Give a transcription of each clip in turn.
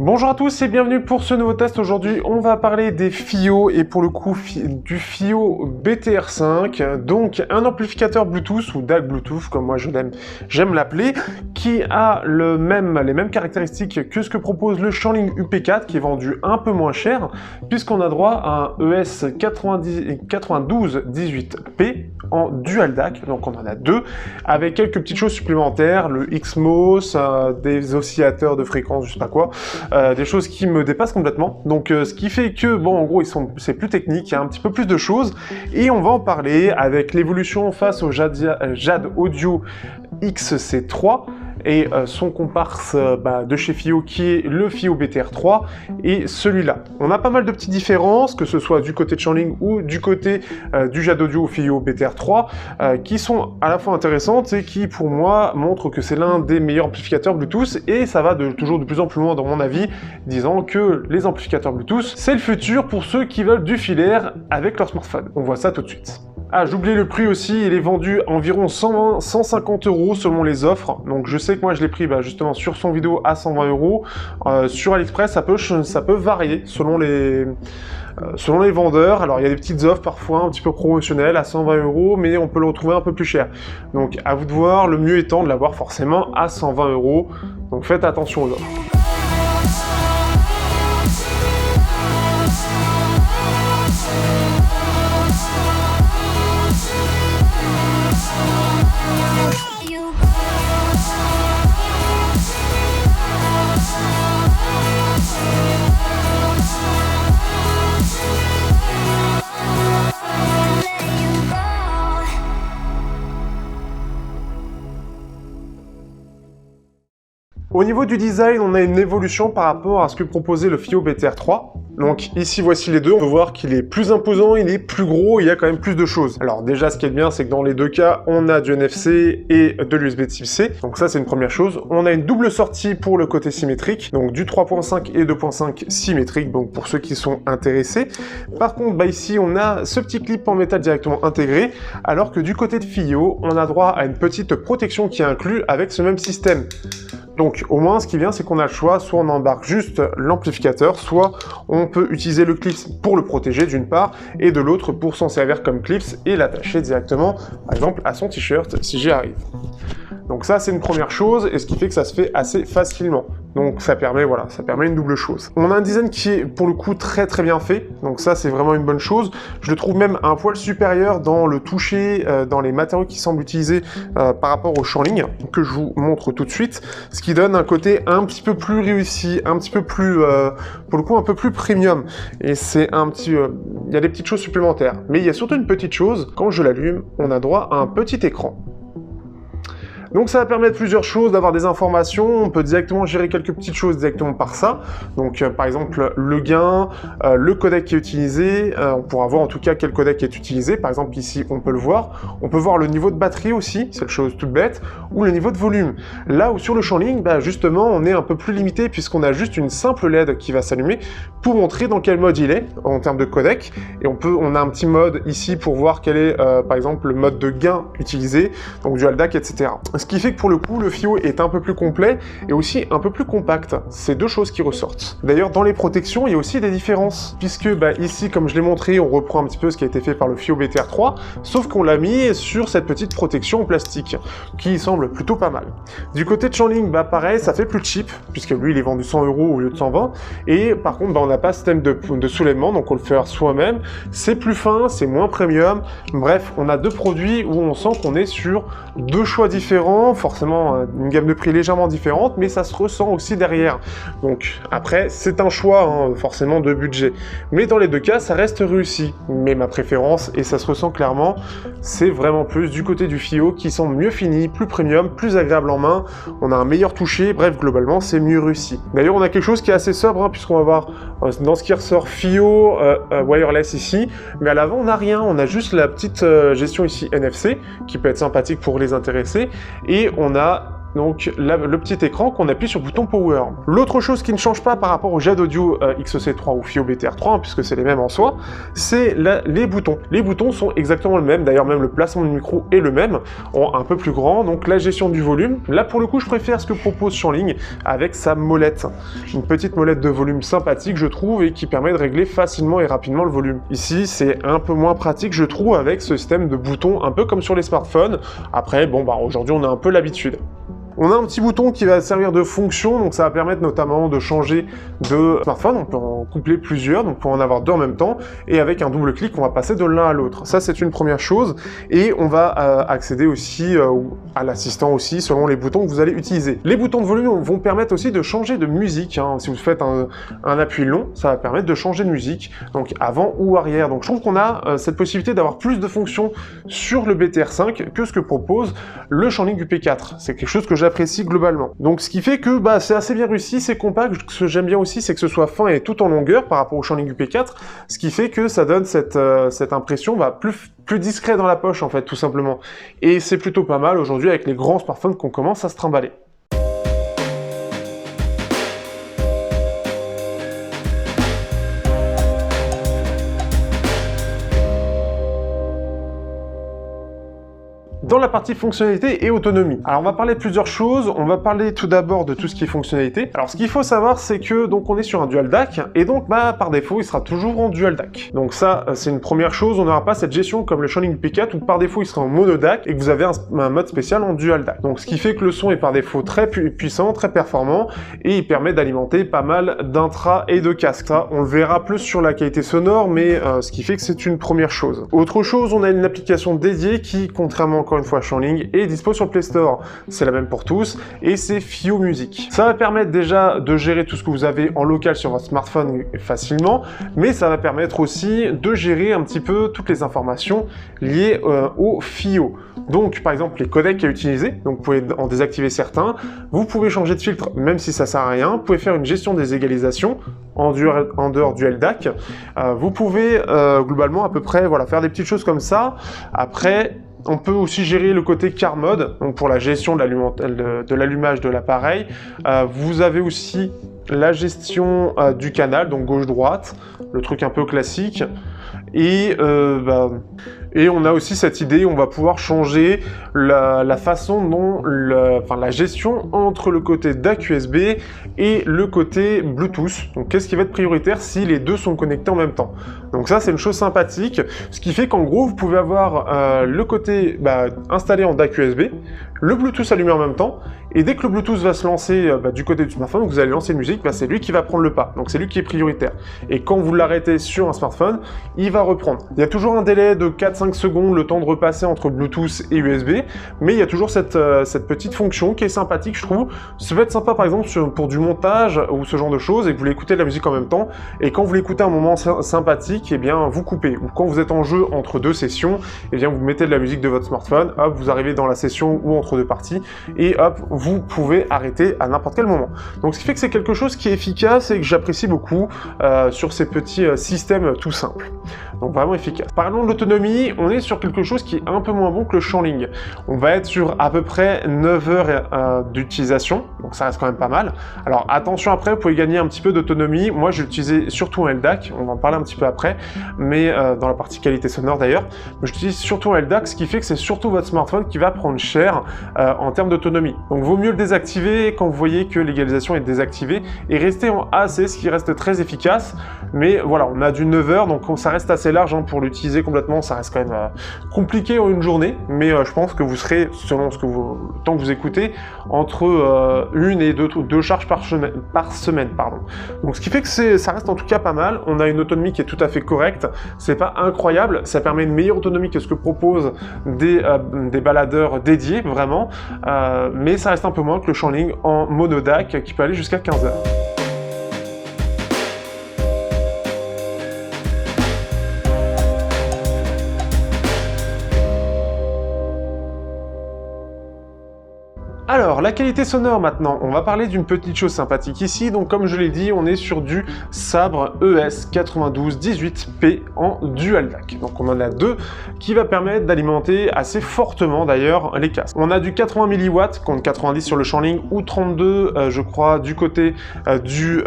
Bonjour à tous et bienvenue pour ce nouveau test. Aujourd'hui, on va parler des FiiO et pour le coup du FiiO BTR5, donc un amplificateur Bluetooth ou DAC Bluetooth comme moi j'aime l'appeler, qui a les mêmes caractéristiques que ce que propose le Shanling UP4 qui est vendu un peu moins cher puisqu'on a droit à un ES9218P en dual DAC, donc on en a deux, avec quelques petites choses supplémentaires, le XMOS, des oscillateurs de fréquence, je sais pas quoi, des choses qui me dépassent complètement. Donc ce qui fait que, bon, en gros, c'est plus technique, il y a un petit peu plus de choses, et on va en parler avec l'évolution face au Jade Audio XC3, et son comparse de chez FiiO qui est le FiiO BTR3 et celui-là. On a pas mal de petites différences, que ce soit du côté de Shanling ou du côté du Jade Audio FiiO BTR3 qui sont à la fois intéressantes et qui pour moi montrent que c'est l'un des meilleurs amplificateurs Bluetooth, et ça va toujours de plus en plus loin dans mon avis, disant que les amplificateurs Bluetooth c'est le futur pour ceux qui veulent du filaire avec leur smartphone. On voit ça tout de suite. Ah, j'oublie le prix aussi, il est vendu environ 120-150 € selon les offres. Donc je sais que moi je l'ai pris justement sur son vidéo à 120 €. Sur AliExpress, ça peut varier selon les vendeurs. Alors il y a des petites offres parfois un petit peu promotionnelles à 120 €, mais on peut le retrouver un peu plus cher. Donc à vous de voir, le mieux étant de l'avoir forcément à 120 €. Donc faites attention aux offres. Au niveau du design, on a une évolution par rapport à ce que proposait le FiiO BTR3. Donc ici, voici les deux. On peut voir qu'il est plus imposant, il est plus gros, il y a quand même plus de choses. Alors déjà, ce qui est bien, c'est que dans les deux cas, on a du NFC et de l'USB type C. Donc ça, c'est une première chose. On a une double sortie pour le côté symétrique, donc du 3.5 et 2.5 symétrique, donc pour ceux qui sont intéressés. Par contre, ici, on a ce petit clip en métal directement intégré, alors que du côté de FiiO, on a droit à une petite protection qui est inclue avec ce même système. Donc au moins ce qui vient, c'est qu'on a le choix, soit on embarque juste l'amplificateur, soit on peut utiliser le clip pour le protéger d'une part, et de l'autre pour s'en servir comme clip et l'attacher directement, par exemple à son t-shirt si j'y arrive. Donc ça c'est une première chose, et ce qui fait que ça se fait assez facilement. Donc ça permet une double chose. On a un design qui est pour le coup très très bien fait, donc ça c'est vraiment une bonne chose. Je le trouve même un poil supérieur dans le toucher, dans les matériaux qui semblent utilisés par rapport au Shanling, que je vous montre tout de suite, ce qui donne un côté un petit peu plus réussi, un petit peu plus, pour le coup un peu plus premium. Et c'est il y a des petites choses supplémentaires. Mais il y a surtout une petite chose, quand je l'allume, on a droit à un petit écran. Donc ça va permettre plusieurs choses, d'avoir des informations, on peut directement gérer quelques petites choses directement par ça. Donc par exemple le gain, le codec qui est utilisé, on pourra voir en tout cas quel codec est utilisé. Par exemple ici on peut le voir. On peut voir le niveau de batterie aussi, c'est une chose toute bête, ou le niveau de volume. Là où sur le Shanling, justement on est un peu plus limité puisqu'on a juste une simple LED qui va s'allumer pour montrer dans quel mode il est en termes de codec. Et on a un petit mode ici pour voir quel est par exemple le mode de gain utilisé, donc dual DAC, etc. Ce qui fait que pour le coup, le FiiO est un peu plus complet et aussi un peu plus compact. C'est deux choses qui ressortent. D'ailleurs, dans les protections, il y a aussi des différences. Puisque ici, comme je l'ai montré, on reprend un petit peu ce qui a été fait par le FiiO BTR3, sauf qu'on l'a mis sur cette petite protection en plastique, qui semble plutôt pas mal. Du côté de Shanling, pareil, ça fait plus cheap, puisque lui, il est vendu 100 € au lieu de 120. Et par contre, on n'a pas ce système de soulèvement, donc on le fait soi-même. C'est plus fin, c'est moins premium. Bref, on a deux produits où on sent qu'on est sur deux choix différents, forcément une gamme de prix légèrement différente, mais ça se ressent aussi derrière. Donc après, c'est un choix forcément de budget. Mais dans les deux cas, ça reste réussi. Mais ma préférence, et ça se ressent clairement, c'est vraiment plus du côté du FiiO qui semble mieux fini, plus premium, plus agréable en main. On a un meilleur toucher, bref, globalement, c'est mieux réussi. D'ailleurs, on a quelque chose qui est assez sobre, puisqu'on va voir dans ce qui ressort FiiO wireless ici, mais à l'avant, on n'a rien. On a juste la petite gestion ici NFC, qui peut être sympathique pour les intéressés. Et on a donc le petit écran qu'on appuie sur le bouton Power. L'autre chose qui ne change pas par rapport au JAD Audio XC3 ou FiiO BTR3, puisque c'est les mêmes en soi, c'est les boutons. Les boutons sont exactement le même, d'ailleurs même le placement du micro est le même, un peu plus grand, donc la gestion du volume. Là pour le coup je préfère ce que propose ShangLing avec sa molette. Une petite molette de volume sympathique je trouve et qui permet de régler facilement et rapidement le volume. Ici c'est un peu moins pratique je trouve avec ce système de boutons un peu comme sur les smartphones. Après bon bah aujourd'hui on a un peu l'habitude. On a un petit bouton qui va servir de fonction, donc ça va permettre notamment de changer de smartphone, on peut en coupler plusieurs, donc pour en avoir deux en même temps, et avec un double clic, on va passer de l'un à l'autre. Ça, c'est une première chose, et on va accéder aussi à l'assistant aussi, selon les boutons que vous allez utiliser. Les boutons de volume vont permettre aussi de changer de musique, hein. Si vous faites un appui long, ça va permettre de changer de musique, donc avant ou arrière. Donc je trouve qu'on a cette possibilité d'avoir plus de fonctions sur le BTR5 que ce que propose le ShangLing UP4. C'est quelque chose que j'apprécie globalement. Donc ce qui fait que c'est assez bien réussi, c'est compact. Ce que j'aime bien aussi, c'est que ce soit fin et tout en longueur par rapport au ShangLing UP4, ce qui fait que ça donne cette impression plus discret dans la poche en fait, tout simplement. Et c'est plutôt pas mal aujourd'hui avec les grands smartphones qu'on commence à se trimballer. Dans la partie fonctionnalité et autonomie. Alors on va parler de plusieurs choses, on va parler tout d'abord de tout ce qui est fonctionnalité. Alors ce qu'il faut savoir c'est que donc on est sur un dual DAC et donc par défaut il sera toujours en dual DAC. Donc ça c'est une première chose, on n'aura pas cette gestion comme le ShangLing UP4 où par défaut il sera en mono DAC et que vous avez un mode spécial en dual DAC. Donc ce qui fait que le son est par défaut très puissant, très performant et il permet d'alimenter pas mal d'intra et de casque. Ça on le verra plus sur la qualité sonore mais ce qui fait que c'est une première chose. Autre chose, on a une application dédiée qui contrairement encore une fois ShangLing est dispo sur le Play Store. C'est la même pour tous et c'est FiiO Music. Ça va permettre déjà de gérer tout ce que vous avez en local sur votre smartphone facilement, mais ça va permettre aussi de gérer un petit peu toutes les informations liées au FiiO. Donc par exemple les codecs à utiliser, donc vous pouvez en désactiver certains, vous pouvez changer de filtre même si ça sert à rien, vous pouvez faire une gestion des égalisations en dehors du LDAC, vous pouvez globalement à peu près faire des petites choses comme ça. Après on peut aussi gérer le côté car mode, donc pour la gestion de l'allumage de l'appareil. Vous avez aussi la gestion du canal, donc gauche-droite, le truc un peu classique. Et on a aussi cette idée, on va pouvoir changer la façon dont la gestion entre le côté DAC USB et le côté Bluetooth. Donc qu'est-ce qui va être prioritaire si les deux sont connectés en même temps. Donc ça c'est une chose sympathique, ce qui fait qu'en gros vous pouvez avoir le côté installé en DAC USB, le Bluetooth allumé en même temps, et dès que le Bluetooth va se lancer du côté du smartphone, vous allez lancer une musique, c'est lui qui va prendre le pas, donc c'est lui qui est prioritaire. Et quand vous l'arrêtez sur un smartphone, il va reprendre. Il y a toujours un délai de 4-5 secondes, le temps de repasser entre Bluetooth et USB, mais il y a toujours cette petite fonction qui est sympathique, je trouve. Ça peut être sympa par exemple pour du montage ou ce genre de choses, et que vous voulez écouter de la musique en même temps, et quand vous l'écoutez à un moment sympathique, et bien vous coupez. Ou quand vous êtes en jeu entre deux sessions, et bien vous mettez de la musique de votre smartphone, hop, vous arrivez dans la session ou entre deux parties, et hop, vous pouvez arrêter à n'importe quel moment. Donc ce qui fait que c'est quelque chose qui est efficace et que j'apprécie beaucoup sur ces petits systèmes tout simples. Donc vraiment efficace. Parlons de l'autonomie, on est sur quelque chose qui est un peu moins bon que le ShangLing. On va être sur à peu près 9 heures d'utilisation, donc ça reste quand même pas mal. Alors attention après, vous pouvez gagner un petit peu d'autonomie. Moi je l'utilisais surtout en LDAC, on va en parler un petit peu après, mais dans la partie qualité sonore d'ailleurs. Je l'utilise surtout en LDAC, ce qui fait que c'est surtout votre smartphone qui va prendre cher en termes d'autonomie. Donc vaut mieux le désactiver quand vous voyez que l'égalisation est désactivée et rester en AC, ce qui reste très efficace. Mais voilà, on a du 9 heures, donc ça reste assez large pour l'utiliser complètement, ça reste quand même compliqué en une journée, mais je pense que vous serez, selon le temps que vous écoutez, entre une et deux charges par semaine. Donc ce qui fait que ça reste en tout cas pas mal, on a une autonomie qui est tout à fait correcte, c'est pas incroyable, ça permet une meilleure autonomie que ce que proposent des baladeurs dédiés, vraiment, mais ça reste un peu moins que le ShangLing en mono DAC qui peut aller jusqu'à 15 heures. Alors, la qualité sonore maintenant, on va parler d'une petite chose sympathique ici. Donc comme je l'ai dit, on est sur du Sabre ES9218P en Dual DAC. Donc on en a deux qui va permettre d'alimenter assez fortement d'ailleurs les casques. On a du 80 mW contre 90 sur le Shanling ou 32 je crois du côté du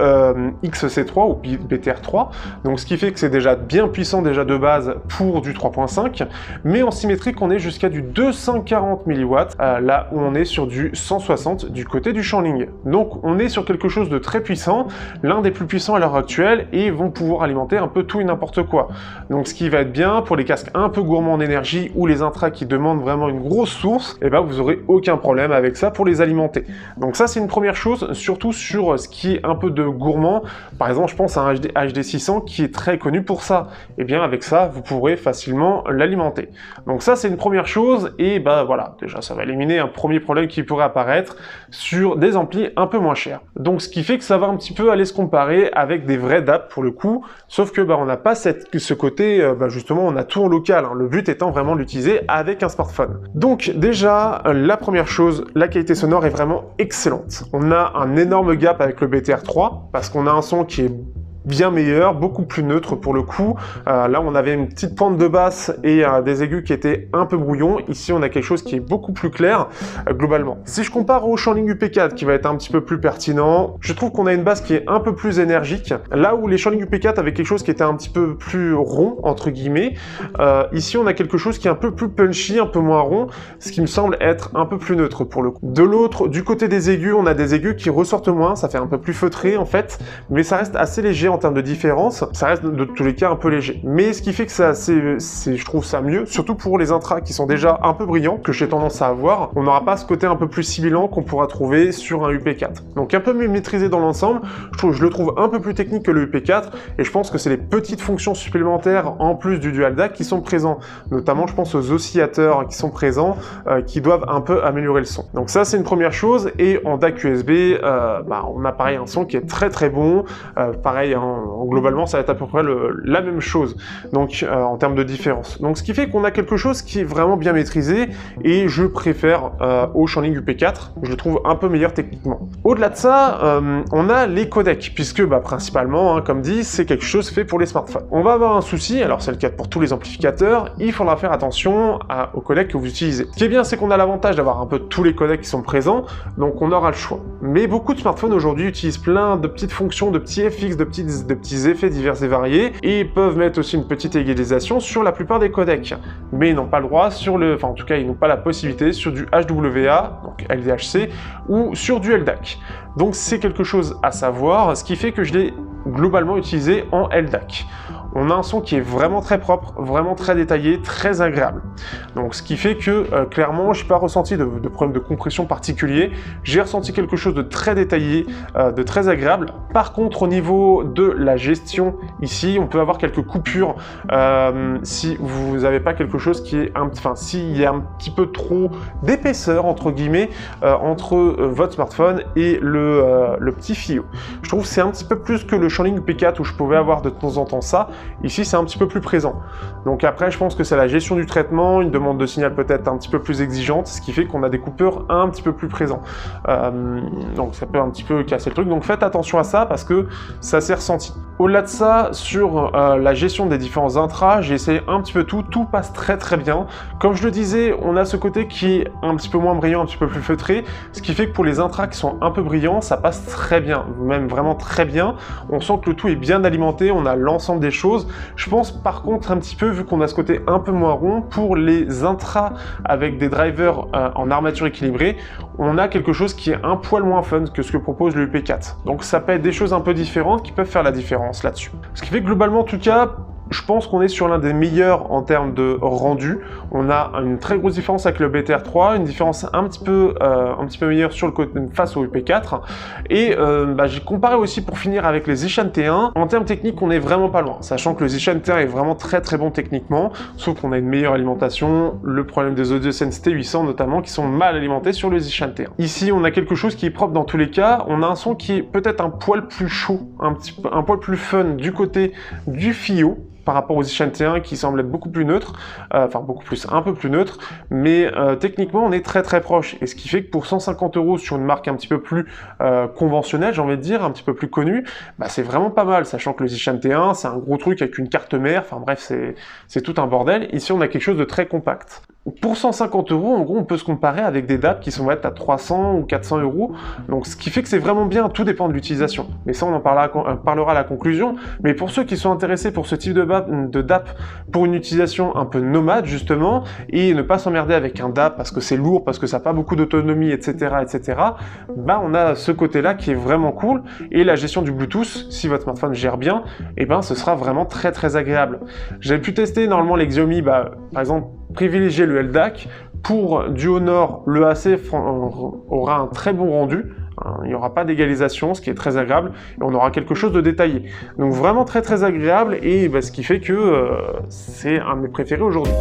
XC3 ou BTR3. Donc ce qui fait que c'est déjà bien puissant déjà de base pour du 3.5. Mais en symétrique, on est jusqu'à du 240 mW là où on est sur du 160 du côté du Shanling. Donc on est sur quelque chose de très puissant, l'un des plus puissants à l'heure actuelle, et vont pouvoir alimenter un peu tout et n'importe quoi. Donc ce qui va être bien pour les casques un peu gourmands en énergie ou les intras qui demandent vraiment une grosse source, et ben vous aurez aucun problème avec ça pour les alimenter. Donc ça c'est une première chose, surtout sur ce qui est un peu de gourmand. Par exemple je pense à un HD 600 qui est très connu pour ça. Et bien avec ça vous pourrez facilement l'alimenter. Donc ça c'est une première chose, et ben voilà, déjà ça va éliminer un premier problème qui pourrait apparaître sur des amplis un peu moins chers. Donc ce qui fait que ça va un petit peu aller se comparer avec des vrais DAP pour le coup, sauf que on n'a pas ce côté, justement on a tout en local, hein, le but étant vraiment de l'utiliser avec un smartphone. Donc déjà, la première chose, la qualité sonore est vraiment excellente. On a un énorme gap avec le BTR3, parce qu'on a un son qui est bien meilleur, beaucoup plus neutre pour le coup. Là, on avait une petite pointe de basse et des aigus qui étaient un peu brouillons. Ici, on a quelque chose qui est beaucoup plus clair, globalement. Si je compare au Shanling UP4, qui va être un petit peu plus pertinent, je trouve qu'on a une basse qui est un peu plus énergique. Là où les Shanling UP4 avaient quelque chose qui était un petit peu plus rond, entre guillemets, ici, on a quelque chose qui est un peu plus punchy, un peu moins rond, ce qui me semble être un peu plus neutre pour le coup. De l'autre, du côté des aigus, on a des aigus qui ressortent moins, ça fait un peu plus feutré en fait, mais ça reste assez léger en termes de différence, ça reste de tous les cas un peu léger. Mais ce qui fait que je trouve ça mieux, surtout pour les intras qui sont déjà un peu brillants, que j'ai tendance à avoir, on n'aura pas ce côté un peu plus sibilant qu'on pourra trouver sur un UP4. Donc un peu mieux maîtrisé dans l'ensemble, je le trouve un peu plus technique que le UP4, et je pense que c'est les petites fonctions supplémentaires en plus du Dual DAC qui sont présents, notamment je pense aux oscillateurs qui sont présents, qui doivent un peu améliorer le son. Donc ça c'est une première chose, et en DAC USB, on a pareil un son qui est très très bon, pareil, globalement ça va être à peu près la même chose, donc en termes de différence. Donc ce qui fait qu'on a quelque chose qui est vraiment bien maîtrisé, et je préfère au Shanling UP4, je le trouve un peu meilleur techniquement. Au-delà de ça, on a les codecs, puisque principalement, comme dit, c'est quelque chose fait pour les smartphones. On va avoir un souci, alors c'est le cas pour tous les amplificateurs, il faudra faire attention aux codecs que vous utilisez. Ce qui est bien, c'est qu'on a l'avantage d'avoir un peu tous les codecs qui sont présents, donc on aura le choix. Mais beaucoup de smartphones aujourd'hui utilisent plein de petites fonctions, de petits FX, de petits effets divers et variés, et peuvent mettre aussi une petite égalisation sur la plupart des codecs. Mais ils n'ont pas le droit en tout cas ils n'ont pas la possibilité sur du HWA, donc LDHC, ou sur du LDAC. Donc c'est quelque chose à savoir, ce qui fait que je l'ai globalement utilisé en LDAC. On a un son qui est vraiment très propre, vraiment très détaillé, très agréable. Donc ce qui fait que clairement, je n'ai pas ressenti de problème de compression particulier. J'ai ressenti quelque chose de très détaillé, de très agréable. Par contre, au niveau de la gestion, ici, on peut avoir quelques coupures si vous n'avez pas quelque chose qui est s'il y a un petit peu trop d'épaisseur entre guillemets entre votre smartphone et le petit FiiO. Je trouve que c'est un petit peu plus que le Shanling UP4 où je pouvais avoir de temps en temps ça. Ici, c'est un petit peu plus présent. Donc après, je pense que c'est la gestion du traitement, une demande de signal peut-être un petit peu plus exigeante, ce qui fait qu'on a des coupeurs un petit peu plus présents. Donc ça peut un petit peu casser le truc. Donc faites attention à ça parce que ça s'est ressenti. Au-delà de ça, sur la gestion des différents intras, j'ai essayé un petit peu tout. Tout passe très très bien. Comme je le disais, on a ce côté qui est un petit peu moins brillant, un petit peu plus feutré, ce qui fait que pour les intras qui sont un peu brillants, ça passe très bien, même vraiment très bien. On sent que le tout est bien alimenté, on a l'ensemble des choses. Je pense par contre un petit peu, vu qu'on a ce côté un peu moins rond, pour les intras avec des drivers en armature équilibrée, on a quelque chose qui est un poil moins fun que ce que propose le UP4. Donc ça peut être des choses un peu différentes qui peuvent faire la différence là-dessus. Ce qui fait que globalement en tout cas, je pense qu'on est sur l'un des meilleurs en termes de rendu. On a une très grosse différence avec le BTR3, une différence un petit peu meilleure sur le côté face au UP4. Et j'ai comparé aussi pour finir avec les Zishan T1. En termes techniques, on est vraiment pas loin, sachant que le Zishan T1 est vraiment très très bon techniquement, sauf qu'on a une meilleure alimentation, le problème des AudioSense T800 notamment, qui sont mal alimentés sur le Zishan T1. Ici, on a quelque chose qui est propre dans tous les cas. On a un son qui est peut-être un poil plus chaud, un poil plus fun du côté du FiiO. par rapport aux Zishan T1 qui semble être beaucoup plus neutre, un peu plus neutre, mais techniquement on est très très proche, et ce qui fait que pour 150 € sur une marque un petit peu plus conventionnelle, j'ai envie de dire, un petit peu plus connue, bah, c'est vraiment pas mal, sachant que le Zishan T1 c'est un gros truc avec une carte mère, enfin bref, c'est tout un bordel. Ici on a quelque chose de très compact. Pour 150 €, en gros, on peut se comparer avec des DAP qui sont à 300 ou 400 €. Donc, ce qui fait que c'est vraiment bien, tout dépend de l'utilisation. Mais ça, on en parlera à la conclusion. Mais pour ceux qui sont intéressés pour ce type de DAP, pour une utilisation un peu nomade, justement, et ne pas s'emmerder avec un DAP parce que c'est lourd, parce que ça n'a pas beaucoup d'autonomie, etc., etc., bah, on a ce côté-là qui est vraiment cool. Et la gestion du Bluetooth, si votre smartphone gère bien, et ben, ce sera vraiment très, très agréable. J'ai pu tester, normalement, les Xiaomi, bah, par exemple, privilégier le LDAC. Pour du Honor, le AC aura un très bon rendu. Il n'y aura pas d'égalisation, ce qui est très agréable, et on aura quelque chose de détaillé. Donc vraiment très très agréable, et bah, ce qui fait que c'est un de mes préférés aujourd'hui.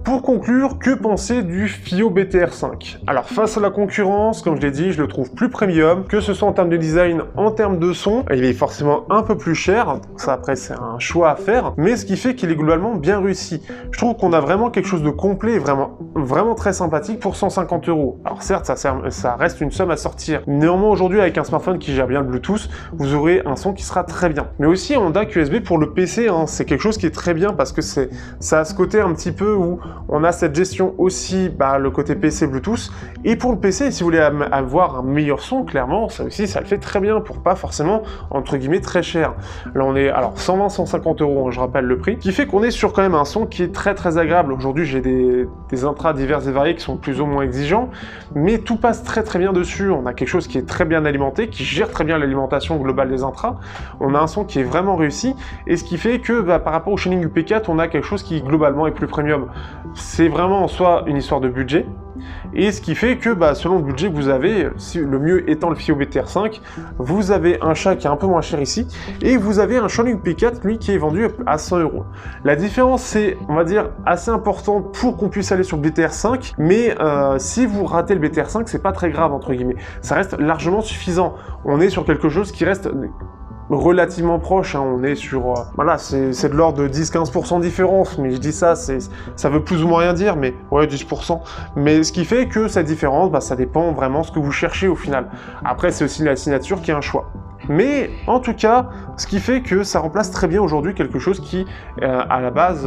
Pour conclure, que penser du FiiO BTR5? Alors face à la concurrence, comme je l'ai dit, je le trouve plus premium, que ce soit en termes de design, en termes de son, il est forcément un peu plus cher, donc ça après c'est un choix à faire, mais ce qui fait qu'il est globalement bien réussi. Je trouve qu'on a vraiment quelque chose de complet, vraiment très sympathique pour 150 €. Alors certes, ça reste une somme à sortir. Néanmoins aujourd'hui, avec un smartphone qui gère bien le Bluetooth, vous aurez un son qui sera très bien. Mais aussi un DAC USB pour le PC, hein, c'est quelque chose qui est très bien parce que ça a ce côté un petit peu où on a cette gestion aussi, bah, le côté PC Bluetooth, et pour le PC, si vous voulez avoir un meilleur son, clairement, ça aussi, ça le fait très bien, pour pas forcément, entre guillemets, très cher. Là, on est, alors, 120-150 €, hein, je rappelle le prix, qui fait qu'on est sur quand même un son qui est très très agréable. Aujourd'hui, j'ai des intras divers et variés qui sont plus ou moins exigeants, mais tout passe très très bien dessus. On a quelque chose qui est très bien alimenté, qui gère très bien l'alimentation globale des intras. On a un son qui est vraiment réussi, et ce qui fait que, bah, par rapport au Shining UP4, on a quelque chose qui, globalement, est plus premium. C'est vraiment en soi une histoire de budget, et ce qui fait que bah, selon le budget que vous avez, le mieux étant le FiiO BTR5, vous avez un chat qui est un peu moins cher ici, et vous avez un Shining UP4, lui, qui est vendu à 100 €. La différence, c'est, on va dire, assez importante pour qu'on puisse aller sur le BTR5, mais si vous ratez le BTR5, c'est pas très grave, entre guillemets. Ça reste largement suffisant. On est sur quelque chose qui reste relativement proche, hein. On est sur, voilà, c'est de l'ordre de 10-15% de différence, mais je dis ça, ça veut plus ou moins rien dire, mais ouais, 10%. Mais ce qui fait que cette différence, bah, ça dépend vraiment ce que vous cherchez au final. Après, c'est aussi la signature qui est un choix. Mais en tout cas, ce qui fait que ça remplace très bien aujourd'hui quelque chose qui, à la base,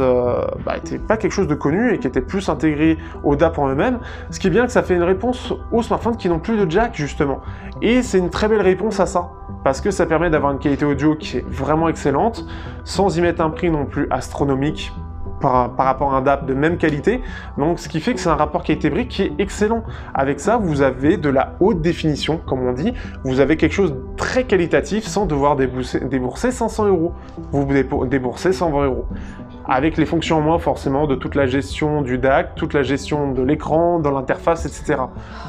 était pas quelque chose de connu et qui était plus intégré au DAP en eux-mêmes. Ce qui est bien que ça fait une réponse aux smartphones qui n'ont plus de jack, justement. Et c'est une très belle réponse à ça, parce que ça permet d'avoir une qualité audio qui est vraiment excellente, sans y mettre un prix non plus astronomique par rapport à un DAP de même qualité. Donc ce qui fait que c'est un rapport qualité-prix qui est excellent. Avec ça, vous avez de la haute définition, comme on dit, vous avez quelque chose de très qualitatif sans devoir débourser 500 €. Vous déboursez 120 €. Avec les fonctions en moins forcément de toute la gestion du DAC, toute la gestion de l'écran, dans l'interface, etc.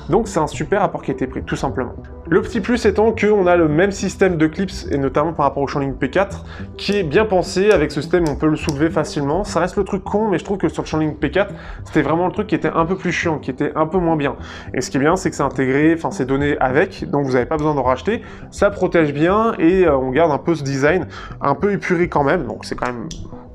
Donc c'est un super rapport qualité-prix, tout simplement. Le petit plus étant qu'on a le même système de clips, et notamment par rapport au Shining P4, qui est bien pensé. Avec ce système, on peut le soulever facilement. Ça reste le truc con, mais je trouve que sur le Shining P4, c'était vraiment le truc qui était un peu plus chiant, qui était un peu moins bien. Et ce qui est bien, c'est que c'est intégré, enfin c'est donné avec, donc vous n'avez pas besoin d'en racheter. Ça protège bien, et on garde un peu ce design, un peu épuré quand même, donc c'est quand même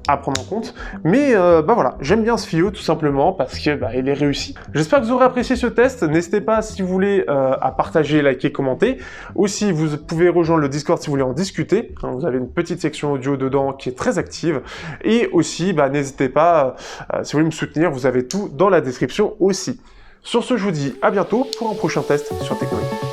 à prendre en compte, mais voilà, j'aime bien ce FiiO tout simplement parce que il est réussi. J'espère que vous aurez apprécié ce test. N'hésitez pas, si vous voulez, à partager, liker, commenter. Aussi, vous pouvez rejoindre le Discord si vous voulez en discuter. Vous avez une petite section audio dedans qui est très active. Et aussi, n'hésitez pas, si vous voulez me soutenir, vous avez tout dans la description aussi. Sur ce, je vous dis à bientôt pour un prochain test sur Technologie.